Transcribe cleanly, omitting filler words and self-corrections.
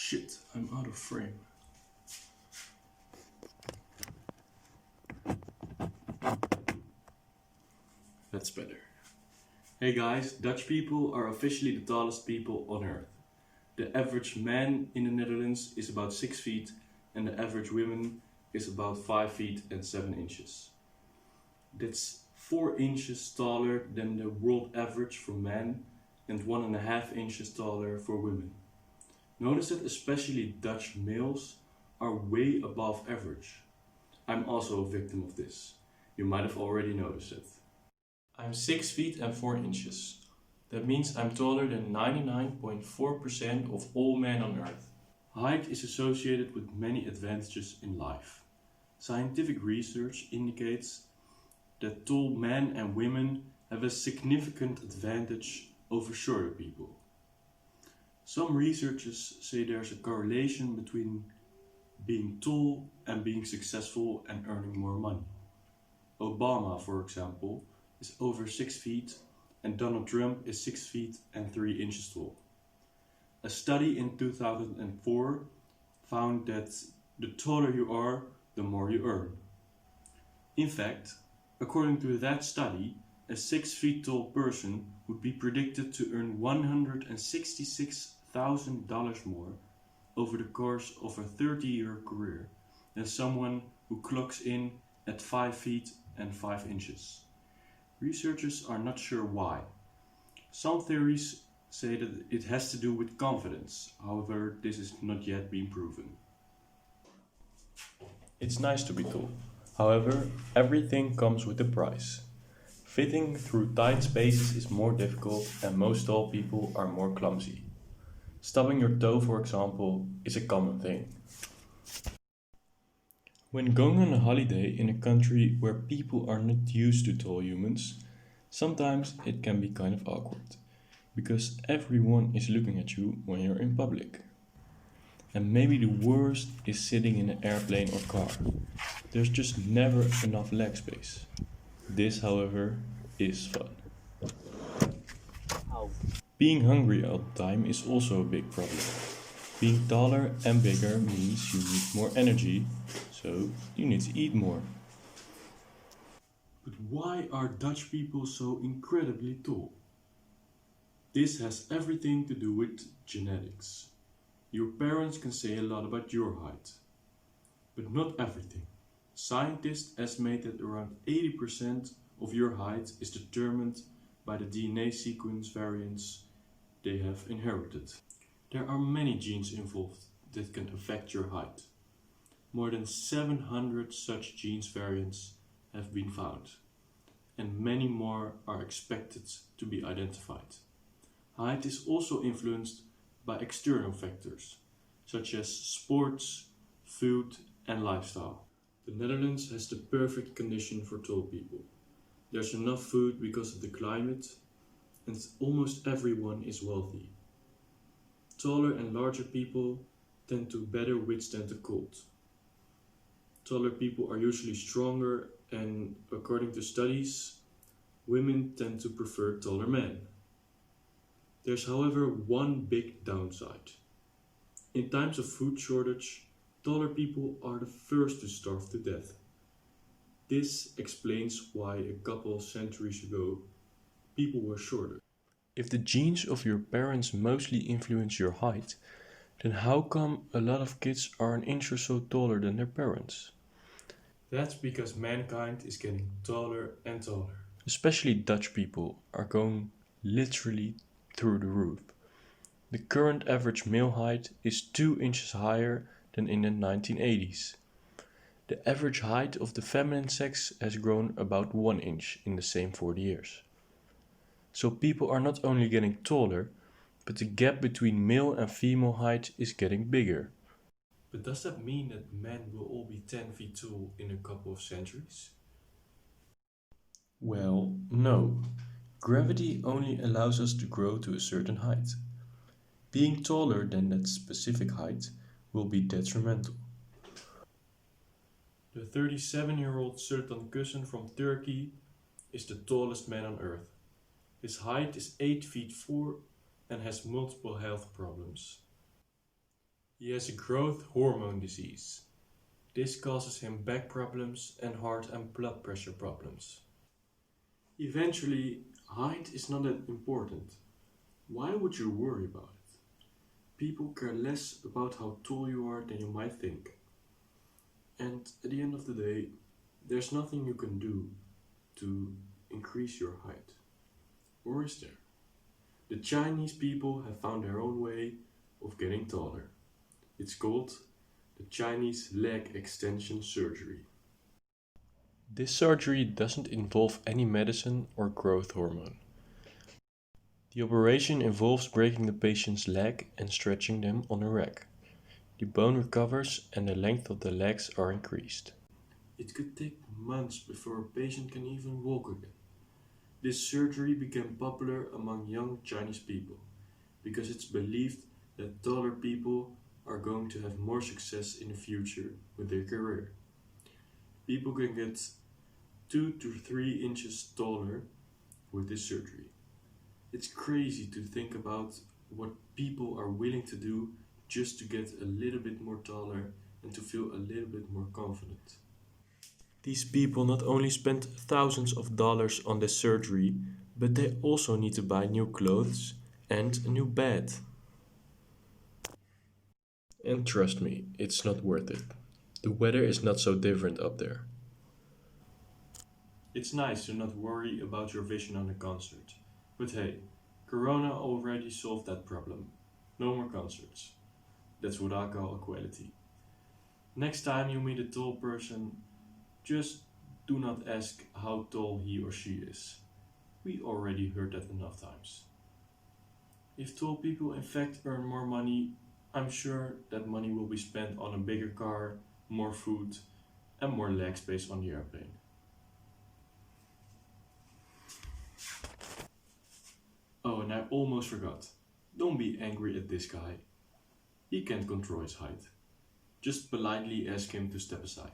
Shit, I'm out of frame. That's better. Hey guys, Dutch people are officially the tallest people on earth. The average man in the Netherlands is about 6 feet and the average woman is about 5 feet and 7 inches. That's 4 inches taller than the world average for men and 1.5 inches taller for women. Notice that especially Dutch males are way above average. I'm also a victim of this. You might have already noticed it. I'm 6 feet and 4 inches. That means I'm taller than 99.4% of all men on earth. Height is associated with many advantages in life. Scientific research indicates that tall men and women have a significant advantage over shorter people. Some researchers say there's a correlation between being tall and being successful and earning more money. Obama, for example, is over 6 feet and Donald Trump is 6 feet and 3 inches tall. A study in 2004 found that the taller you are, the more you earn. In fact, according to that study, a 6 feet tall person would be predicted to earn $166,000 more over the course of a 30-year career than someone who clocks in at 5 feet and 5 inches. Researchers are not sure why. Some theories say that it has to do with confidence, however, this is not yet been proven. It's nice to be tall. However, everything comes with a price. Fitting through tight spaces is more difficult and most tall people are more clumsy. Stubbing your toe, for example, is a common thing. When going on a holiday in a country where people are not used to tall humans, sometimes it can be kind of awkward, because everyone is looking at you when you're in public. And maybe the worst is sitting in an airplane or car. There's just never enough leg space. This, however, is fun. Being hungry all the time is also a big problem. Being taller and bigger means you need more energy, so you need to eat more. But why are Dutch people so incredibly tall? This has everything to do with genetics. Your parents can say a lot about your height, but not everything. Scientists estimate that around 80% of your height is determined by the DNA sequence variants they have inherited. There are many genes involved that can affect your height. More than 700 such genes variants have been found, and many more are expected to be identified. Height is also influenced by external factors, such as sports, food, and lifestyle. The Netherlands has the perfect condition for tall people. There's enough food because of the climate, and almost everyone is wealthy. Taller and larger people tend to better withstand the cold. Taller people are usually stronger, and according to studies, women tend to prefer taller men. There's however one big downside. In times of food shortage, taller people are the first to starve to death. This explains why a couple of centuries ago, people were shorter. If the genes of your parents mostly influence your height, then how come a lot of kids are an inch or so taller than their parents? That's because mankind is getting taller and taller. Especially Dutch people are going literally through the roof. The current average male height is 2 inches higher than in the 1980s. The average height of the feminine sex has grown about 1 inch in the same 40 years. So people are not only getting taller, but the gap between male and female height is getting bigger. But does that mean that men will all be 10 feet tall in a couple of centuries? Well, no. Gravity only allows us to grow to a certain height. Being taller than that specific height will be detrimental. The 37-year-old Sultan Kösen from Turkey is the tallest man on earth. His height is 8 feet 4 and has multiple health problems. He has a growth hormone disease. This causes him back problems and heart and blood pressure problems. Eventually, height is not that important. Why would you worry about it? People care less about how tall you are than you might think. And at the end of the day, there's nothing you can do to increase your height. Or is there? The Chinese people have found their own way of getting taller. It's called the Chinese leg extension surgery. This surgery doesn't involve any medicine or growth hormone. The operation involves breaking the patient's leg and stretching them on a rack. The bone recovers and the length of the legs are increased. It could take months before a patient can even walk again. This surgery became popular among young Chinese people because it's believed that taller people are going to have more success in the future with their career. People can get 2 to 3 inches taller with this surgery. It's crazy to think about what people are willing to do just to get a little bit more taller and to feel a little bit more confident. These people not only spend thousands of dollars on this surgery, but they also need to buy new clothes and a new bed. And trust me, it's not worth it. The weather is not so different up there. It's nice to not worry about your vision on a concert. But hey, Corona already solved that problem. No more concerts. That's what I call equality. Next time you meet a tall person, just do not ask how tall he or she is. We already heard that enough times. If tall people in fact earn more money, I'm sure that money will be spent on a bigger car, more food, and more leg space on the airplane. Oh, and I almost forgot. Don't be angry at this guy. He can't control his height. Just politely ask him to step aside.